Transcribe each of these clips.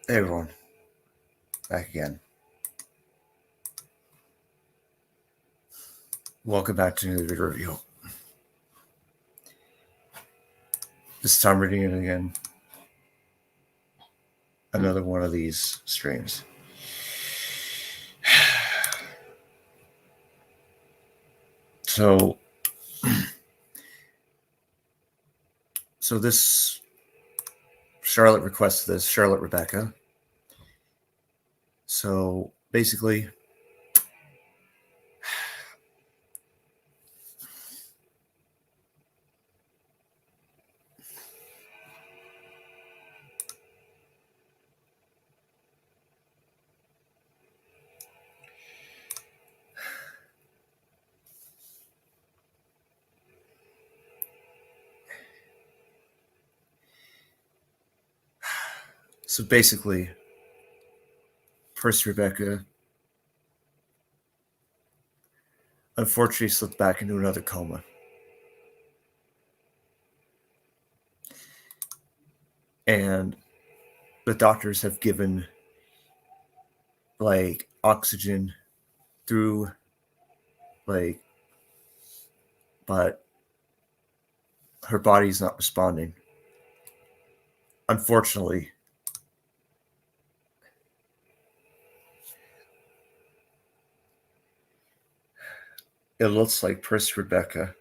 Hey everyone, back again. Welcome back to another video review. This time reading it again. Another one of these streams. So this Charlotte requested this, Charlotte Rebecca. So basically, first Rebecca unfortunately slipped back into another coma. And the doctors have given oxygen through but her body's not responding. Unfortunately, it looks like Prince Rebecca,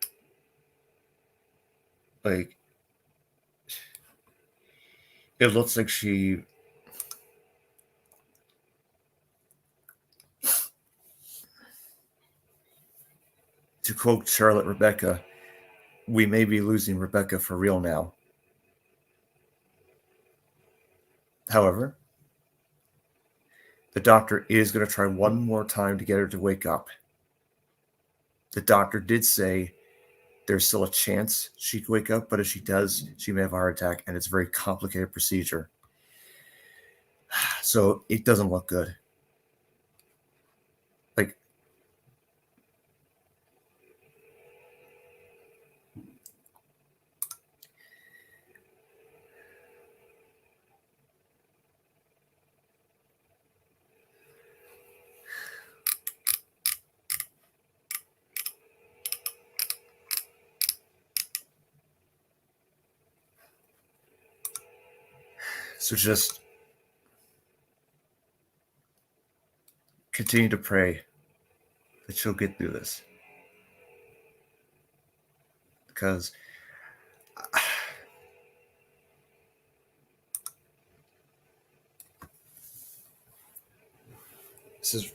it looks like she to quote Charlotte Rebecca, we may be losing Rebecca for real now. However, the doctor is going to try one more time to get her to wake up. The doctor did say there's still a chance she could wake up, but if she does, she may have a heart attack, and it's a very complicated procedure. So it doesn't look good. So just continue to pray that she'll get through this. Because this is...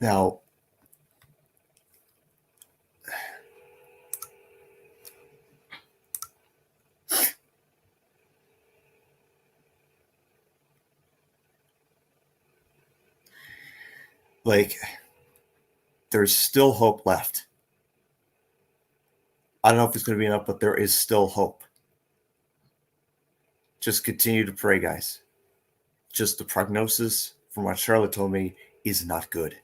Now, there's still hope left. I don't know if it's going to be enough, but there is still hope. Just continue to pray, guys. Just the prognosis, from what Charlotte told me, is not good.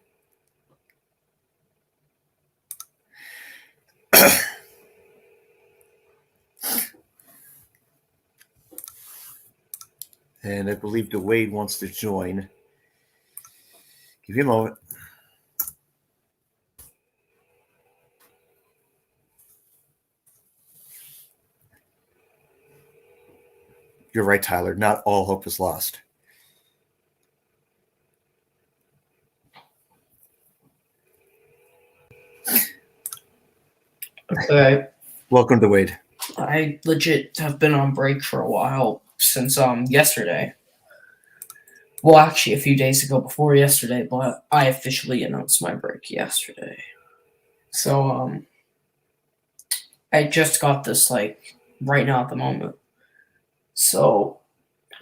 And I believe DeWade wants to join. Give me a moment. You're right, Tyler. Not all hope is lost. Okay. Welcome, DeWade. I legit have been on break for a while since yesterday. Well, actually, a few days ago before yesterday, but I officially announced my break yesterday. So I just got this right now at the moment. So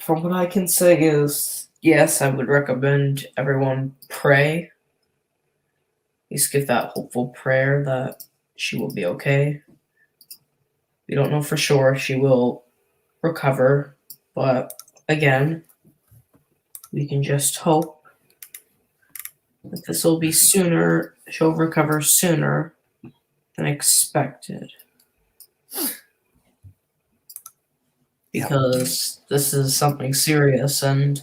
from what I can say is, yes, I would recommend everyone pray. At least give that hopeful prayer that she will be okay. We don't know for sure if she will recover, but again, we can just hope that this will be sooner. She'll recover sooner than expected. Because this is something serious, and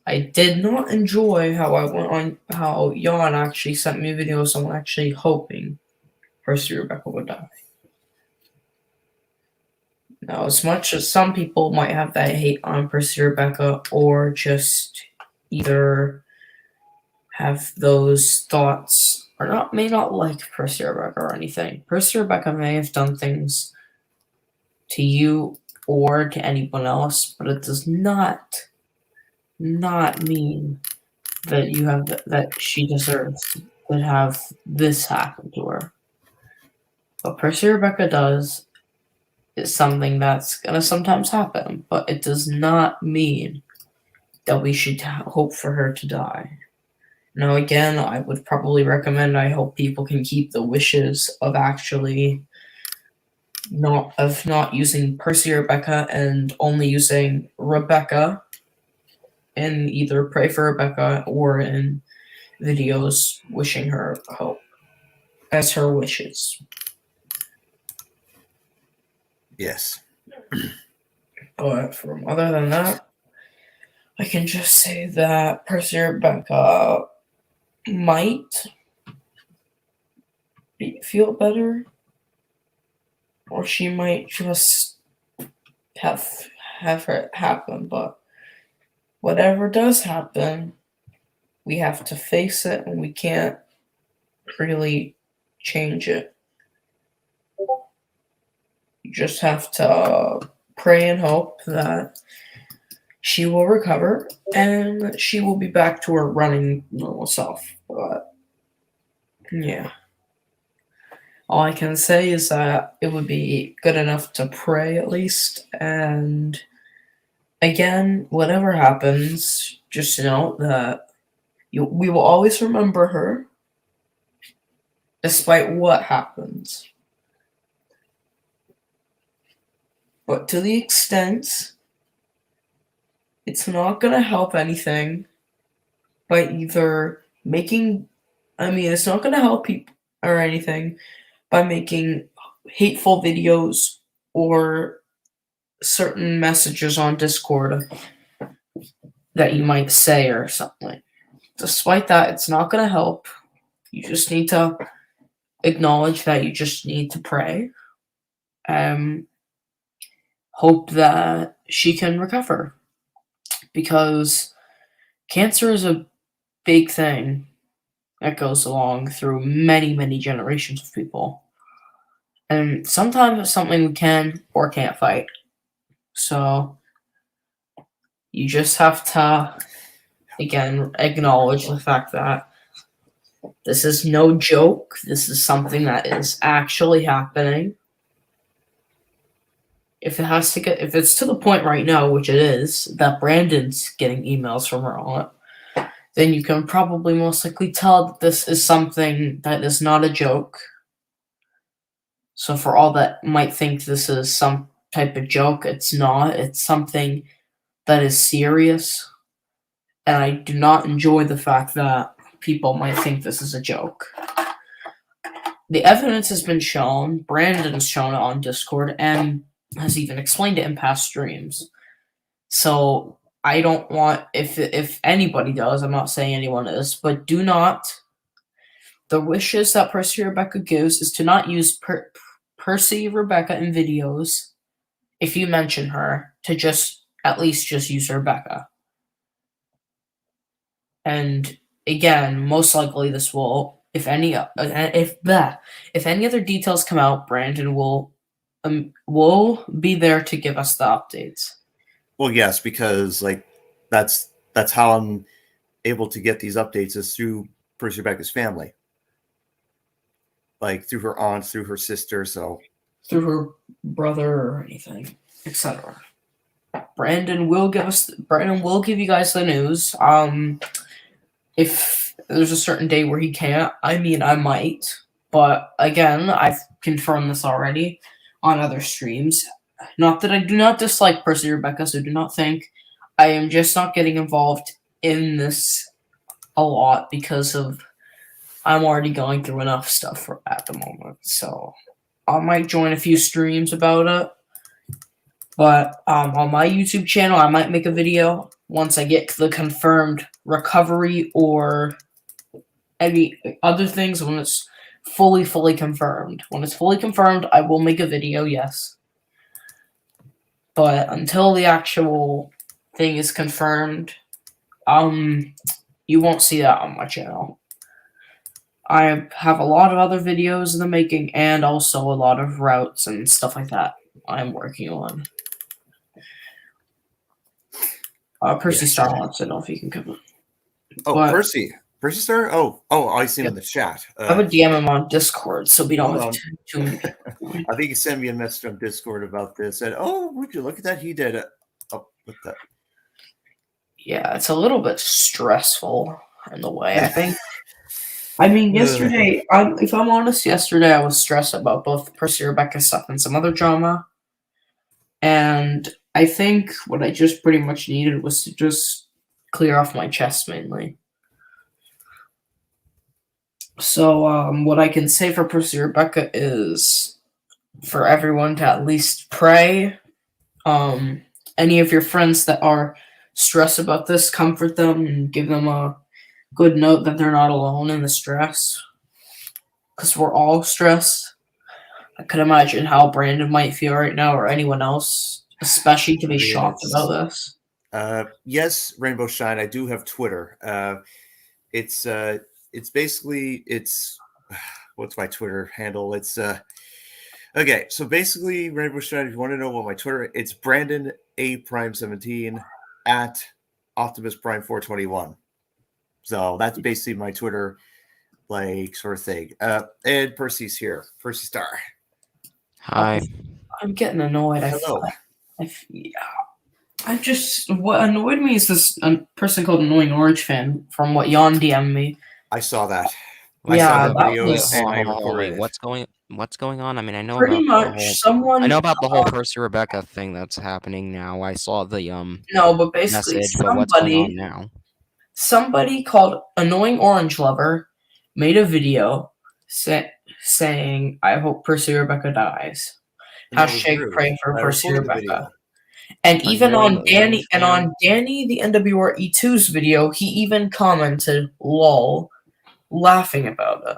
I did not enjoy how Jan actually sent me a video of someone actually hoping Percy Rebecca would die. Now, as much as some people might have that hate on Percy Rebecca, or just either have those thoughts, or may not like Percy Rebecca or anything. Percy Rebecca may have done things to you or to anyone else, but it does not mean that that she deserves to have this happen to her. What Percy Rebecca does is something that's gonna sometimes happen, but it does not mean that we should hope for her to die. Now, again, I would probably recommend, I hope people can keep the wishes of actually not using Percy Rebecca and only using Rebecca, and either pray for Rebecca or in videos wishing her hope as her wishes. Yes. But from other than that, I can just say that Percy Rebecca might feel better, or she might just have it happen. But whatever does happen, we have to face it, and we can't really change it. You just have to pray and hope that she will recover and she will be back to her running normal self. But yeah, all I can say is that it would be good enough to pray at least. And again, whatever happens, just know that we will always remember her, despite what happens. But to the extent it's not going to help anything by either it's not going to help people or anything by making hateful videos or certain messages on Discord that you might say or something. Despite that, it's not going to help. You just need to acknowledge that you just need to pray. Hope that she can recover. Because cancer is a big thing that goes along through many, many generations of people. And sometimes it's something we can or can't fight. So you just have to, again, acknowledge the fact that this is no joke. This is something that is actually happening. If it's to the point right now, which it is, that Brandon's getting emails from her on it, then you can probably most likely tell that this is something that is not a joke. So for all that might think this is some type of joke, it's not. It's something that is serious. And I do not enjoy the fact that people might think this is a joke. The evidence has been shown. Brandon's shown it on Discord and has even explained it in past streams. So I don't want, if anybody does, I'm not saying anyone is, but do not. The wishes that Percy Rebecca gives is to not use Percy Rebecca in videos. If you mention her, to just at least just use Rebecca. And again, most likely this will, if any other details come out, Brandon will be there to give us the updates. Well, yes, because that's how I'm able to get these updates is through Percy Rebecca's family, through her aunt, through her sister, so through her brother or anything, etc. Brandon will give you guys the news. If there's a certain day where he can't, I might, but again, I've confirmed this already on other streams. Not that I do not dislike Percy Rebecca, so do not think. I am just not getting involved in this a lot because of I'm already going through enough stuff at the moment. So I might join a few streams about it. But on my YouTube channel, I might make a video once I get the confirmed recovery or any other things when it's fully confirmed. When it's fully confirmed, I will make a video, yes. But until the actual thing is confirmed, you won't see that on my channel. I have a lot of other videos in the making and also a lot of routes and stuff like that I'm working on. Percy Star wants to know if he can come in. Oh, But Percy Star. Oh, I see him in the chat. I would DM him on Discord so we don't hold have on. too many. I think he sent me a message on Discord about this. Said, "Oh, would you look at that? He did it." Oh, what the? Yeah, it's a little bit stressful in the way, I think. I mean, yesterday, if I'm honest, yesterday I was stressed about both Percy Rebecca stuff and some other drama. And I think what I just pretty much needed was to just clear off my chest mainly. So what I can say for Percy Rebecca is for everyone to at least pray. Any of your friends that are stressed about this, comfort them and give them a good note that they're not alone in the stress. Because we're all stressed. I could imagine how Brandon might feel right now or anyone else, especially to be shocked about this. Yes, Rainbow Shine. I do have Twitter. It's basically what's my Twitter handle? It's okay. So basically, Rainbow Shine. If you want to know what my Twitter, it's Brandon A Prime 17 at Optimus Prime 421. So that's basically my Twitter, like, sort of thing. And Percy's here. Percy Star. Hi. I'm getting annoyed. Hello. I just what annoyed me is this person called Annoying Orange Fan from what Jan DM'd me. I saw that. Yeah, I saw that video was- and I Wait, recorded it. what's going on? I mean, I know Pretty about much someone. I know about the whole Percy Rebecca thing that's happening now. I saw the No, but basically message, but what's going on somebody now? somebody called Annoying Orange Lover made a video saying, "I hope Percy Rebecca dies." And that was Hashtag rude. pray for I Percy recorded the Rebecca. video. And even on Annoying Danny Orange and Fan? on Danny the NWR E2's video, he even commented "lol," laughing about it.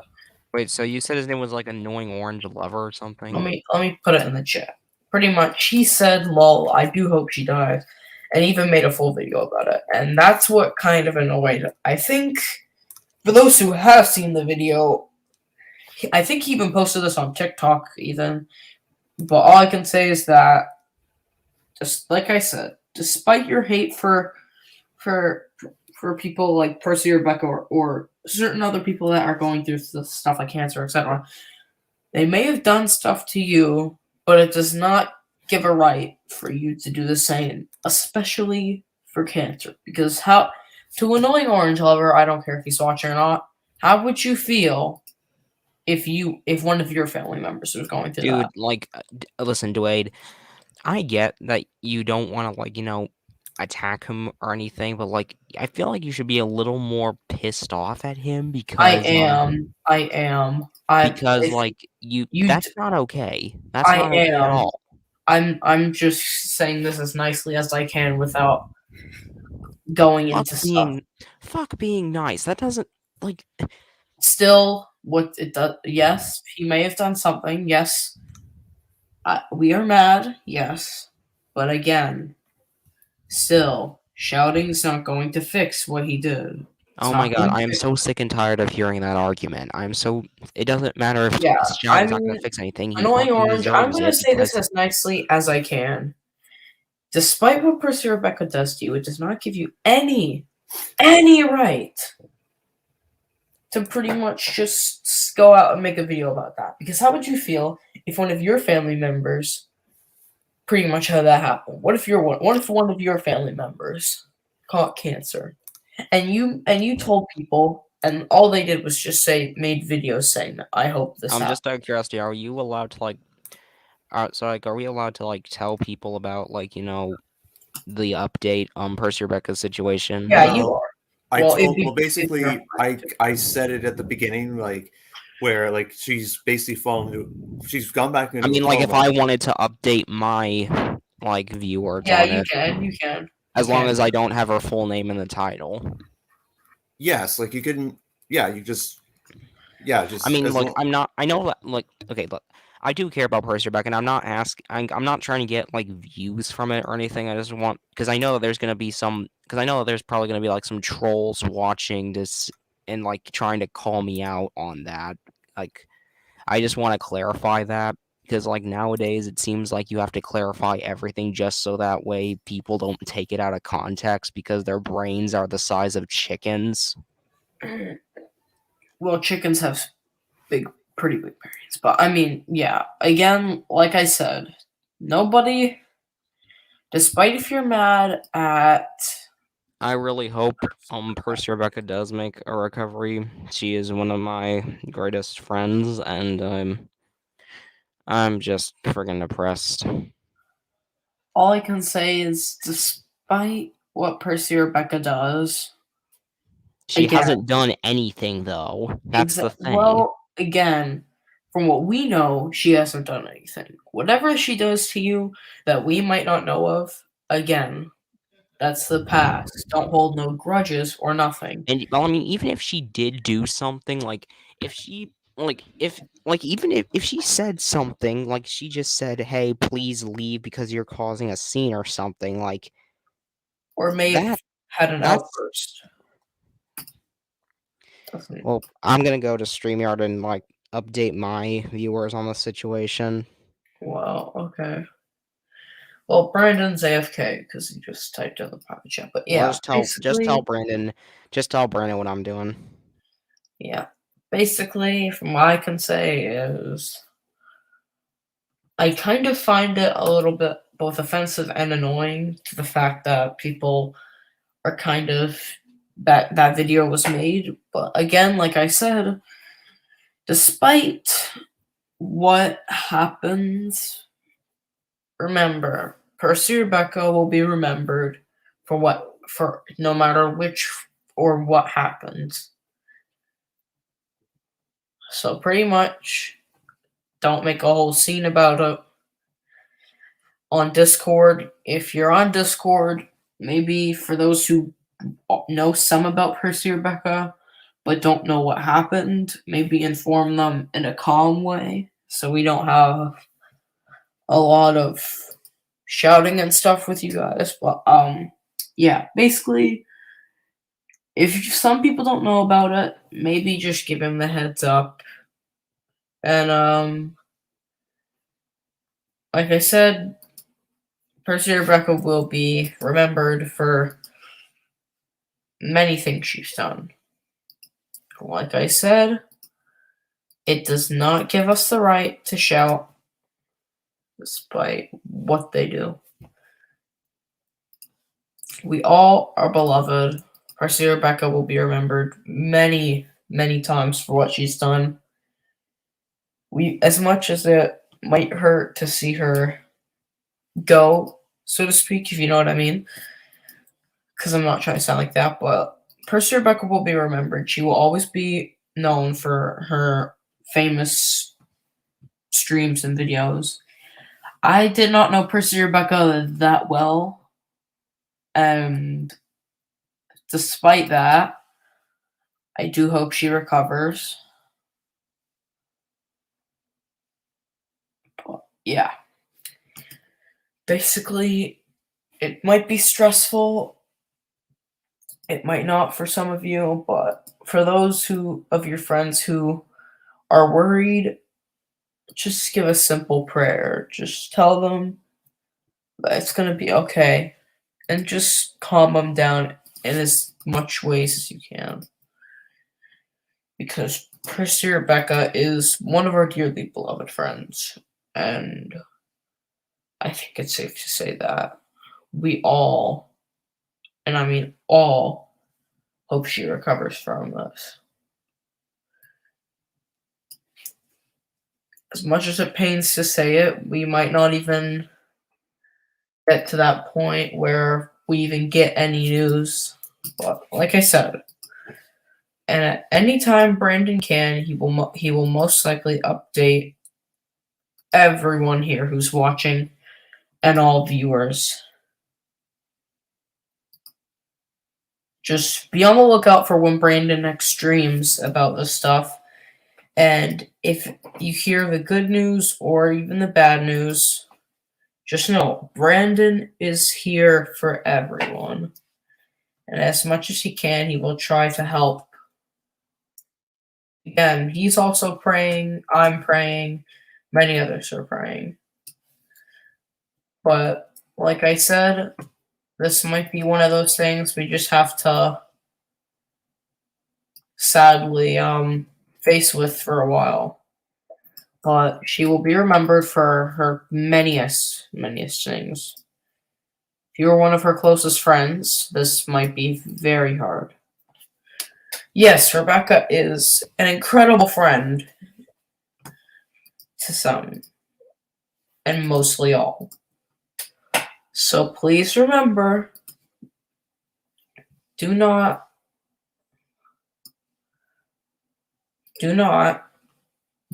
Wait, so you said his name was like Annoying Orange Lover or something? Let me put it in the chat. Pretty much, he said "lol." I do hope she dies, and even made a full video about it. And that's what kind of annoyed. I think for those who have seen the video, I think he even posted this on TikTok even. But all I can say is that, just like I said, despite your hate for people like Percy Rebecca or certain other people that are going through stuff like cancer, etc., they may have done stuff to you, but it does not give a right for you to do the same, especially for cancer. Because to Annoying Orange Lover, I don't care if he's watching or not, how would you feel if one of your family members was going through Dude, that? like, listen, Dwayne, I get that you don't want to, like, attack him or anything, but, like, I feel like you should be a little more pissed off at him because I am. because that's not okay. That's not okay at all. I'm just saying this as nicely as I can without going into stuff. Fuck being nice. That doesn't like. Still, what it does? Yes, he may have done something. Yes, we are mad. Yes, but again, still, shouting's not going to fix what he did. Oh my god, I am so sick and tired of hearing that argument. It doesn't matter if shouting's not going to fix anything. Annoying Orange, I'm going to say this as nicely as I can. Despite what Percy Rebecca does to you, it does not give you any right to pretty much just go out and make a video about that. Because how would you feel if one of your family members pretty much had that happen? What if one of your family members caught cancer, and you told people, and all they did was just made videos saying that I hope this happens. Just out of curiosity, are you allowed to are we allowed to tell people about the update on Percy Rebecca's situation? Yeah, you are. Well, it'd be- Well, basically, I said it at the beginning, like where like she's basically she's gone back I into mean, a like if coma. I wanted to update my like viewers Yeah, on you it, can. You can. as long can. as I don't have her full name in the title. Yes, like you couldn't. Yeah, you just. Yeah, just I mean, as look, long. I'm not. I know that. Like, okay, look, I do care about Percy Rebecca, and I'm not trying to get like views from it or anything. I just want because I know that there's gonna be some. Because I know that there's probably gonna be like some trolls watching this and like trying to call me out on that. Like, I just want to clarify that because like nowadays it seems like you have to clarify everything just so that way people don't take it out of context because their brains are the size of chickens. Well, chickens have pretty big brains, but I mean, yeah. Again, like I said, nobody. Despite if you're mad at, I really hope Percy Rebecca does make a recovery. She is one of my greatest friends, and I'm just friggin' depressed. all I can say is, despite what Percy Rebecca does, She again, hasn't done anything though. That's the thing. well, again, from what we know, she hasn't done anything. Whatever she does to you that we might not know of, again, that's the past. Don't hold no grudges or nothing. And well, I mean, even if she did do something, like if she if even if she said something, like she just said, "Hey, please leave because you're causing a scene" or something, like Or may have that had an that's outburst. Doesn't- well, I'm gonna go to StreamYard and like update my viewers on the situation. Well, okay. Well, Brandon's AFK because he just typed in the private chat. But Well, yeah, just tell basically, Brandon what I'm doing. yeah. Basically, from what I can say is I kind of find it a little bit both offensive and annoying to the fact that people are kind of that video was made. But again, like I said, despite what happens, remember, Percy Rebecca will be remembered for no matter which or what happens. So pretty much don't make a whole scene about it. On Discord, if you're on Discord, maybe for those who know some about Percy Rebecca but don't know what happened, maybe inform them in a calm way so we don't have a lot of shouting and stuff with you guys. But yeah, basically, if some people don't know about it, maybe just give him the heads up. And like I said, Percy Rebecca will be remembered for many things she's done. Like I said, it does not give us the right to shout despite what they do. We all are beloved. Percy Rebecca will be remembered many, many times for what she's done. As much as it might hurt to see her go, so to speak, if you know what I mean, because I'm not trying to sound like that, but Percy Rebecca will be remembered. She will always be known for her famous streams and videos. I did not know Percy Rebecca that well, and despite that, I do hope she recovers. But yeah. Basically, it might be stressful. It might not for some of you, but for those of your friends who are worried, just give a simple prayer. Just tell them that it's going to be okay and just calm them down in as much ways as you can. Because Percy Rebecca is one of our dearly beloved friends, and I think it's safe to say that we all, and I mean all, hope she recovers from this. As much as it pains to say it, we might not even get to that point where we even get any news But like I said, and at any time Brandon can, he will most likely update everyone here who's watching and all viewers. Just be on the lookout for when Brandon next streams about this stuff. And if you hear the good news or even the bad news, just know Brandon is here for everyone. And as much as he can, he will try to help. Again, he's also praying, I'm praying, many others are praying. But like I said, this might be one of those things we just have to sadly face with for a while. But she will be remembered for her manyest things. If you're one of her closest friends, this might be very hard. Yes, Rebecca is an incredible friend to some, and mostly all. So please remember, do not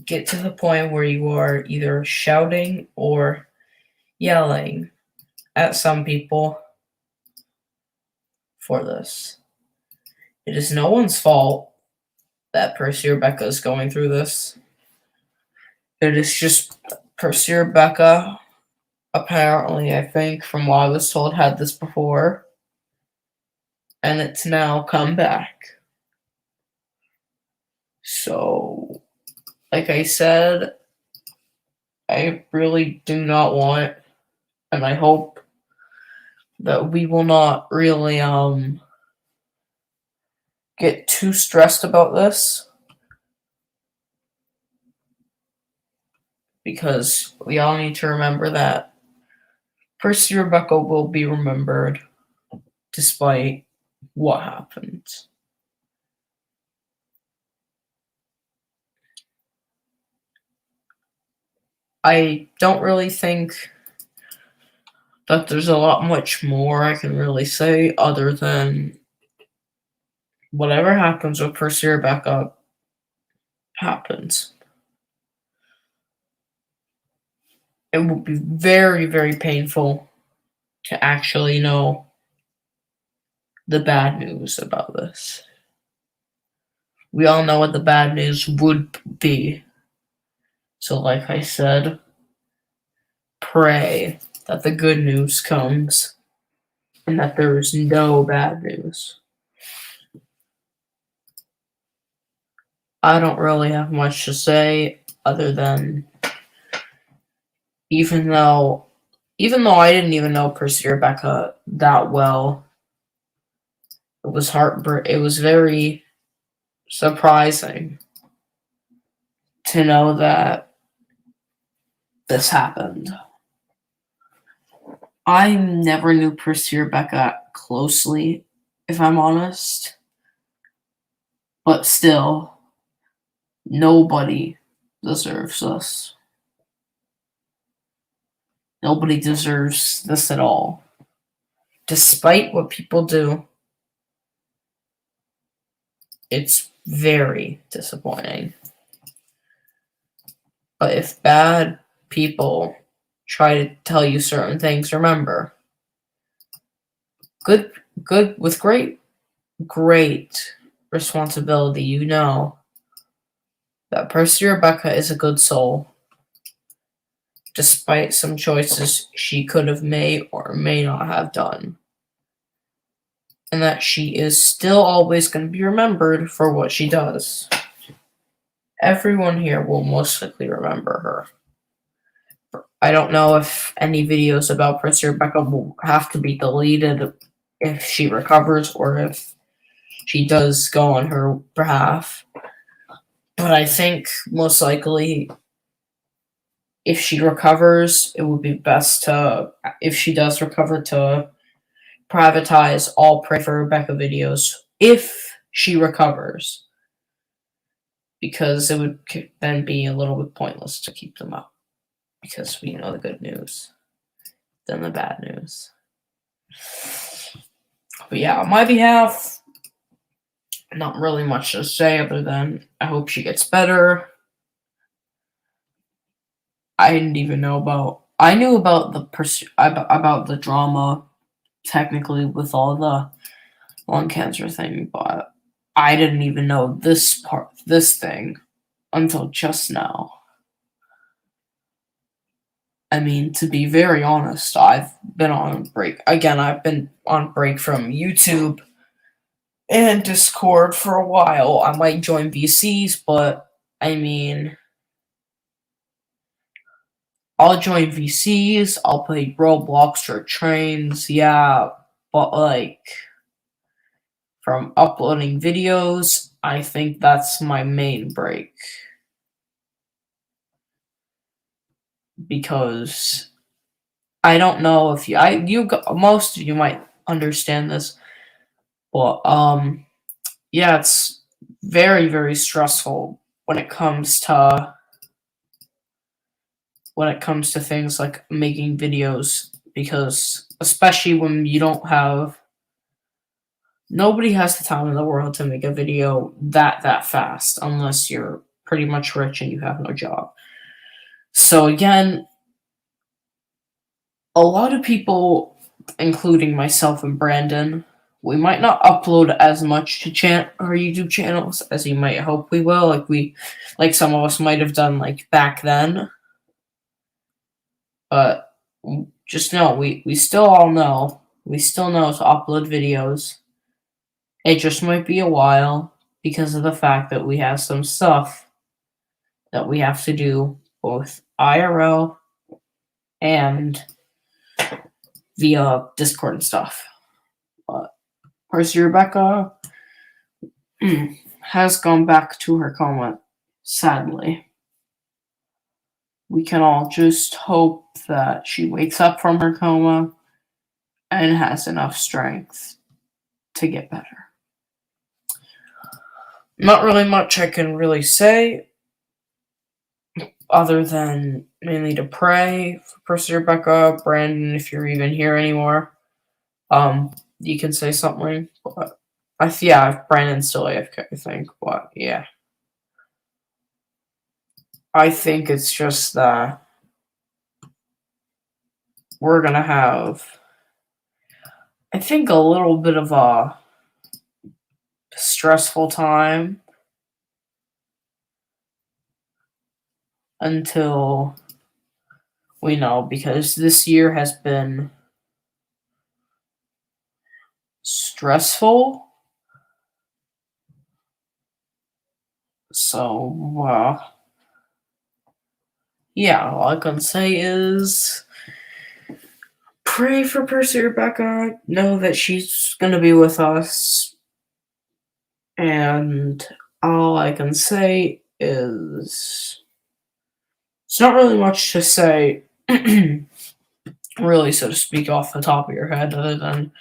get to the point where you are either shouting or yelling at some people for this. It is no one's fault that Percy Rebecca is going through this. It is just Percy Rebecca, apparently, I think, from what I was told, had this before. And it's now come back. So, like I said, I really do not want, and I hope that we will not really get too stressed about this, because we all need to remember that Percy Rebecca will be remembered despite what happens. I don't really think that there's a lot much more I can really say other than whatever happens with Percy Rebecca happens. It will be very, very painful to actually know the bad news about this. We all know what the bad news would be. So like I said, pray that the good news comes and that there is no bad news. I don't really have much to say other than even though I didn't even know Percy Rebecca that well, it was very surprising to know that this happened. I never knew Percy Rebecca closely, if I'm honest. But still, nobody deserves this. Nobody deserves this at all. Despite what people do, it's very disappointing. But if bad people try to tell you certain things, remember, good with great responsibility, you know that Percy Rebecca is a good soul, despite some choices she could have made or may not have done. And that she is still always going to be remembered for what she does. Everyone here will most likely remember her. I don't know if any videos about Percy Rebecca will have to be deleted if she recovers or if she does go on her behalf. But I think most likely if she recovers, it would be best to, if she does recover, to privatize all Pray for Rebecca videos if she recovers. Because it would then be a little bit pointless to keep them up. Because we know the good news than the bad news. But yeah, on my behalf, not really much to say other than I hope she gets better. I didn't even know about. I knew about about the drama, technically, with all the lung cancer thing, but I didn't even know this thing, until just now. I mean, to be very honest, I've been on break. Again, I've been on break from YouTube and Discord for a while. I might join VCs, but I mean, I'll join VCs, I'll play Roblox or Trains, yeah, but like, from uploading videos, I think that's my main break. Because I don't know if most of you might understand this, but yeah, it's very, very stressful when it comes to things like making videos, because especially when you don't have nobody has the time in the world to make a video that fast unless you're pretty much rich and you have no job. So again, a lot of people, including myself and Brandon, we might not upload as much to our YouTube channels as you might hope we will. Like some of us might have done like back then. But just know, we still all know. We still know to upload videos. It just might be a while because of the fact that we have some stuff that we have to do both IRL and via Discord and stuff. But Percy Rebecca has gone back to her coma, sadly. We can all just hope that she wakes up from her coma and has enough strength to get better. Not really much I can really say, other than mainly to pray for Percy Rebecca. Brandon, if you're even here anymore, you can say something. But if Brandon's still AFK, I think. But yeah, I think it's just that we're gonna have, I think, a little bit of a stressful time until we know, because this year has been stressful. So, yeah, all I can say is pray for Percy Rebecca. Know that she's gonna be with us. And all I can say is it's not really much to say, really, so to speak, off the top of your head, other than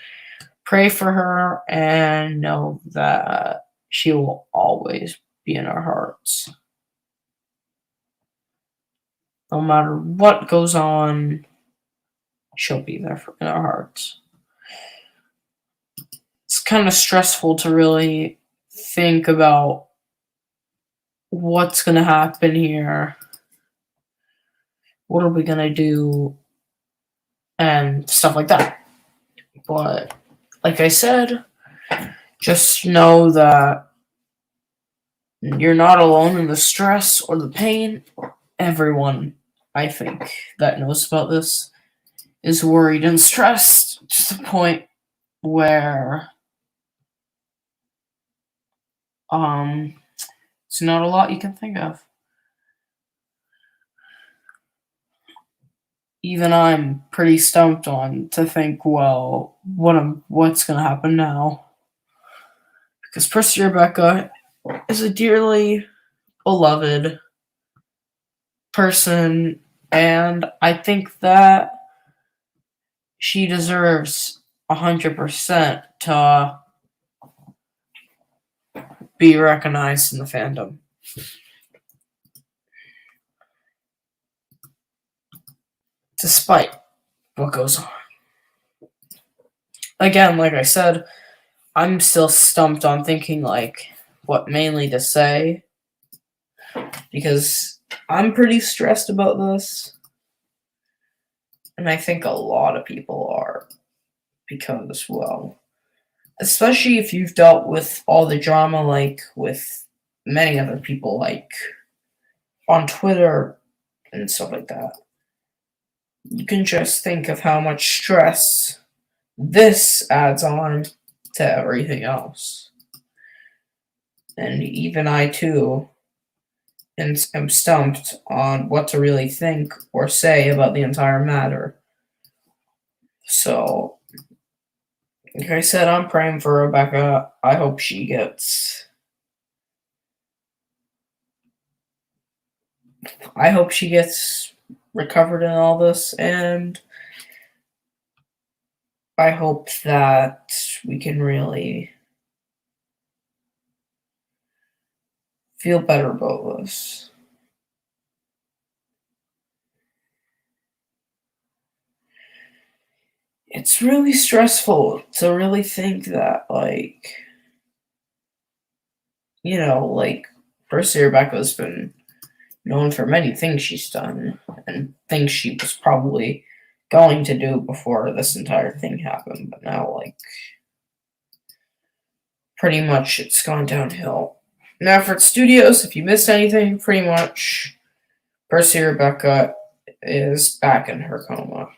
pray for her and know that she will always be in our hearts. No matter what goes on, she'll be there in our hearts. It's kind of stressful to really think about what's going to happen here. What are we going to do? And stuff like that. But like I said, just know that you're not alone in the stress or the pain. Everyone, I think, that knows about this is worried and stressed to the point where it's not a lot you can think of. Even I'm pretty stumped on to think, well, what's gonna happen now? Because Percy Rebecca is a dearly beloved person, and I think that she deserves 100% to be recognized in the fandom. Despite what goes on. again, like I said, I'm still stumped on thinking like what mainly to say because I'm pretty stressed about this. And I think a lot of people are because, well, especially if you've dealt with all the drama like with many other people like on Twitter and stuff like that. You can just think of how much stress this adds on to everything else. And even I too am stumped on what to really think or say about the entire matter. So, like I said, I'm praying for Rebecca. I hope she gets. I hope she gets recovered in all this, and I hope that we can really feel better about this. It's really stressful to really think that, like, you know, like, Percy Rebecca's been known for many things she's done and things she was probably going to do before this entire thing happened, but now, like, pretty much it's gone downhill. Now, for Studios, if you missed anything, pretty much Percy Rebecca is back in her coma.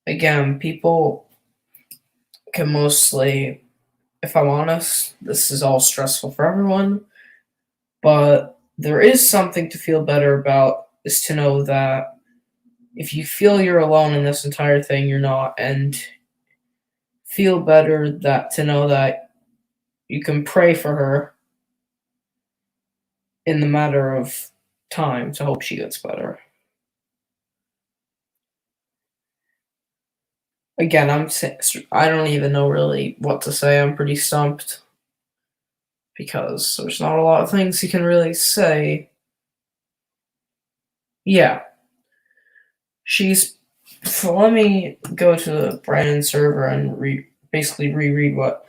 Again, people can mostly, if I'm honest, this is all stressful for everyone, but there is something to feel better about, is to know that if you feel you're alone in this entire thing, you're not, and feel better that to know that you can pray for her in the matter of time to hope she gets better. Again, I don't even know really what to say. I'm pretty stumped because there's not a lot of things you can really say. Yeah, so let me go to Brandon's server and basically reread what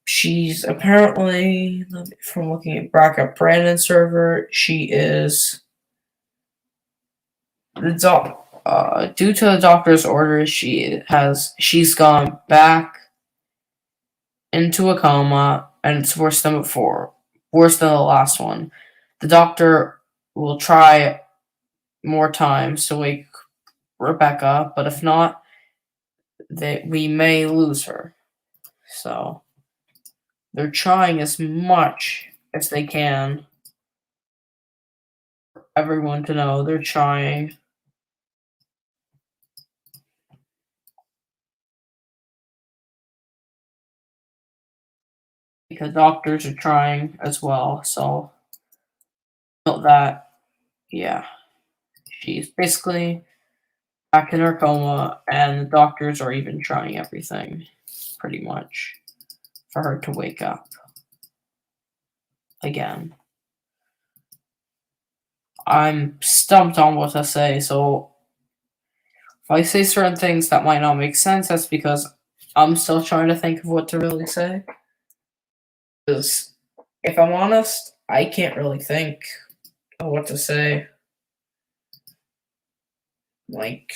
she's apparently, from looking at Brandon's server, she is due to the doctor's orders, she's gone back into a coma, and it's worse than before, worse than the last one. The doctor will try more times to wake Rebecca up, but if not, we may lose her. So they're trying as much as they can. Everyone to know they're trying. The doctors are trying as well, so note that, yeah, she's basically back in her coma, and the doctors are even trying everything, pretty much, for her to wake up again. I'm stumped on what to say, so if I say certain things that might not make sense, that's because I'm still trying to think of what to really say. Because if I'm honest, I can't really think of what to say. Like,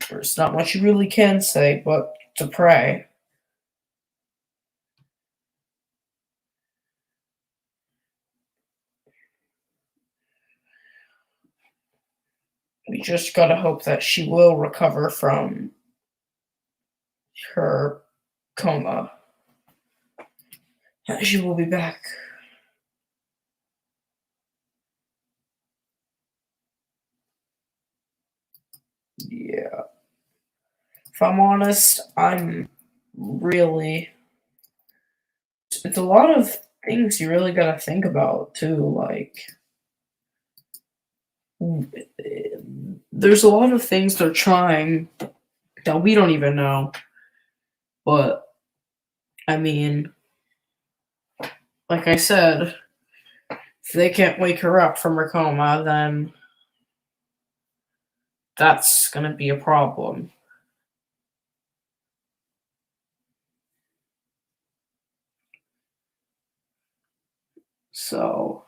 there's not much you really can say but to pray. We just gotta hope that she will recover from her coma. She will be back. Yeah. If I'm honest, I'm really. It's a lot of things you really gotta think about, too. Like, there's a lot of things they're trying that we don't even know. But, I mean, like I said, if they can't wake her up from her coma, then that's gonna be a problem. So,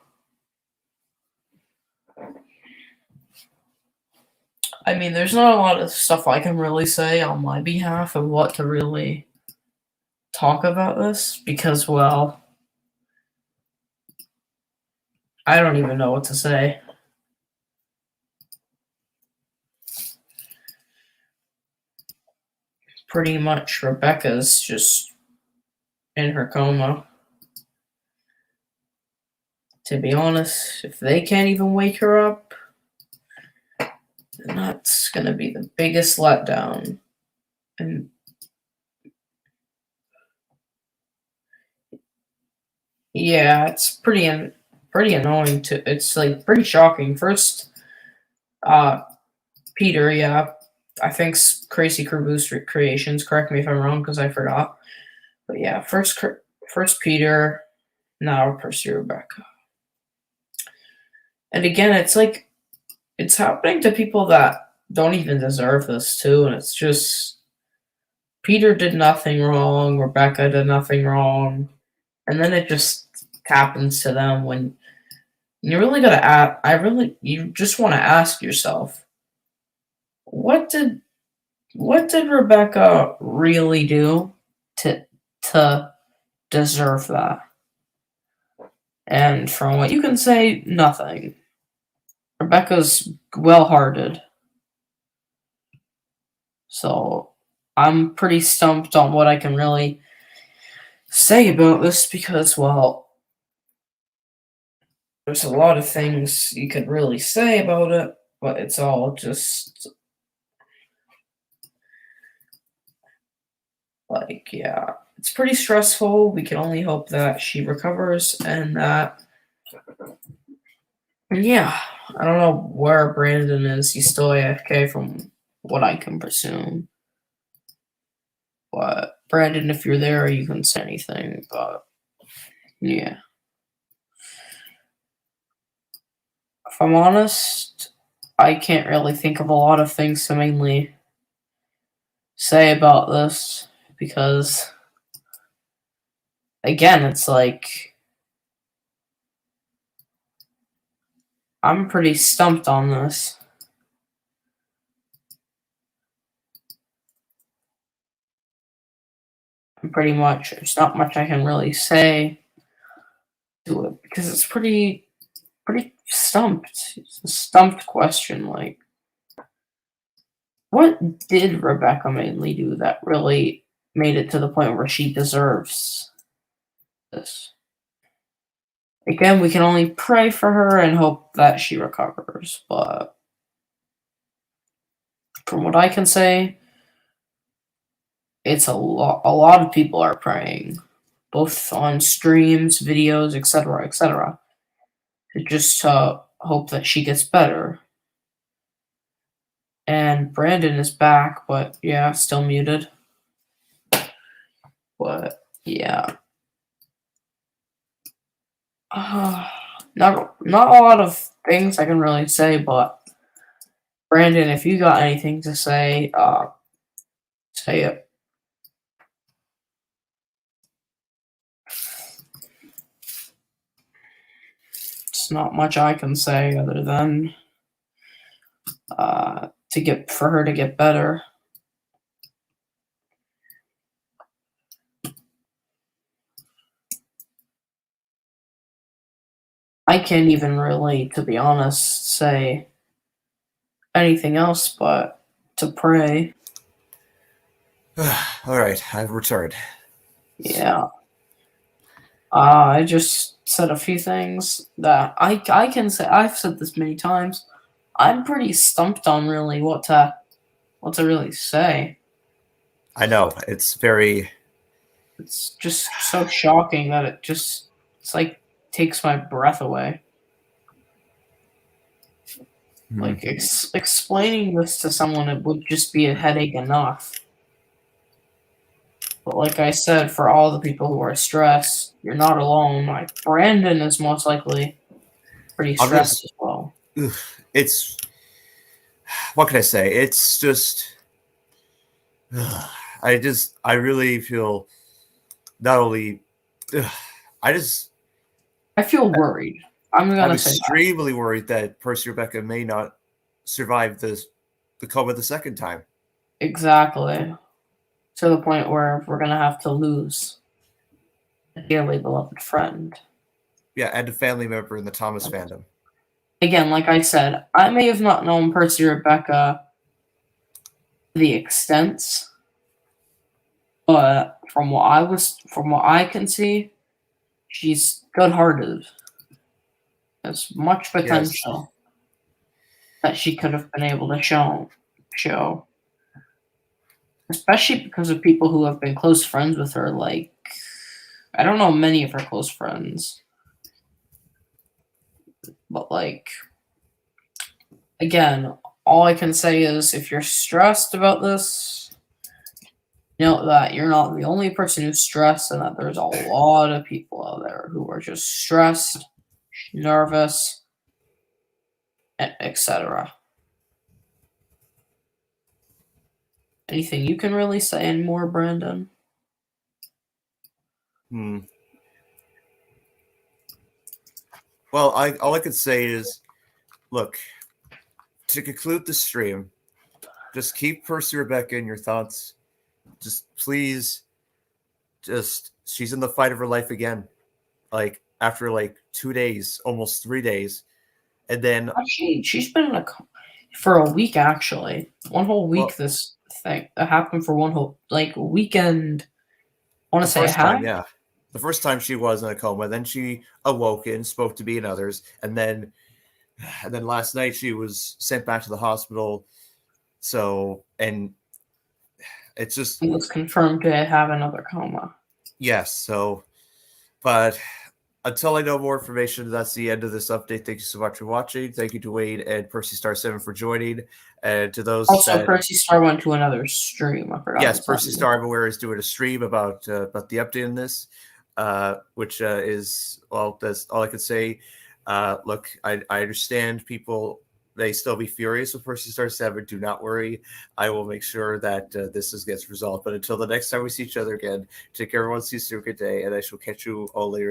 I mean, there's not a lot of stuff I can really say on my behalf of what to really talk about this because, well, I don't even know what to say. Pretty much Rebecca's just in her coma. To be honest, if they can't even wake her up, then that's gonna be the biggest letdown. And yeah, it's pretty annoying to. It's like pretty shocking. First, Peter, yeah, I think Crazy Crew Booster Creations. Correct me if I'm wrong, because I forgot. But yeah, first Peter, now Percy Rebecca. And again, it's like it's happening to people that don't even deserve this too, and it's just Peter did nothing wrong, Rebecca did nothing wrong, and then it just happens to them when you really gotta ask. You just want to ask yourself, what did Rebecca really do to deserve that? And from what you can say, nothing. Rebecca's well-hearted. So I'm pretty stumped on what I can really say about this because, well, there's a lot of things you could really say about it, but it's all just like, yeah, it's pretty stressful. We can only hope that she recovers and that. And yeah, I don't know where Brandon is. He's still AFK from what I can presume. But Brandon, if you're there, you can say anything. But yeah. If I'm honest, I can't really think of a lot of things to mainly say about this because, again, it's like I'm pretty stumped on this. Pretty much, there's not much I can really say to it because it's pretty stumped. It's a stumped question. Like, what did Rebecca mainly do that really made it to the point where she deserves this? Again, we can only pray for her and hope that she recovers, but from what I can say, it's a lot of people are praying, both on streams, videos, etc., just to hope that she gets better. And Brandon is back, but yeah, still muted. But yeah, not a lot of things I can really say. But Brandon, if you got anything to say, say it. It's not much I can say other than for her to get better. I can't even really, to be honest, say anything else but to pray. All right, I've returned. Yeah. I just said a few things that I can say. I've said this many times. I'm pretty stumped on really what to really say. I know it's very. It's just so shocking that it's like takes my breath away. Like explaining this to someone, it would just be a headache enough. But like I said, for all the people who are stressed, you're not alone. Like Brandon is most likely pretty I'm gonna- stressed as well. It's what can I say? It's just I really feel not only I I feel worried. I'm I'm gonna say that. extremely worried that Percy Rebecca may not survive the coma the second time. Exactly. To the point where we're gonna have to lose a dearly beloved friend. Yeah, and a family member in the Thomas fandom. Again, like I said, I may have not known Percy Rebecca to the extent, but from what I can see, she's good-hearted. There's much potential that she could have been able to show, especially because of people who have been close friends with her. Like, I don't know many of her close friends, but like, again, all I can say is if you're stressed about this, know that you're not the only person who's stressed, and that there's a lot of people out there who are just stressed, nervous, etc. Anything you can really say anymore, Brandon? Well, all I could say is, look, to conclude the stream, just keep Percy Rebecca in your thoughts. Just please, she's in the fight of her life again. Like after like 2 days, almost 3 days, and then She's been in a for a week actually. One whole week. Well- This thing that happened for one whole weekend. I want the to say first half. time, yeah, the first time she was in a coma. Then she awoke and spoke to me and others, and then last night she was sent back to the hospital. So, and it's just It was confirmed to have another coma. yes. So, but until I know more information, that's the end of this update. Thank you so much for watching. Thank you to Wade and Percy Star 7 for joining. And to those Also, Percy Star went to another stream. I forgot. yes, to tell Percy you. Star, I'm aware, is doing a stream about the update in this, which is, well, that's all I could say. Look, I understand people, they still be furious with Percy Star 7. Do not worry. I will make sure that gets resolved. But until the next time we see each other again, take care, everyone. See you soon. Good day. And I shall catch you all later.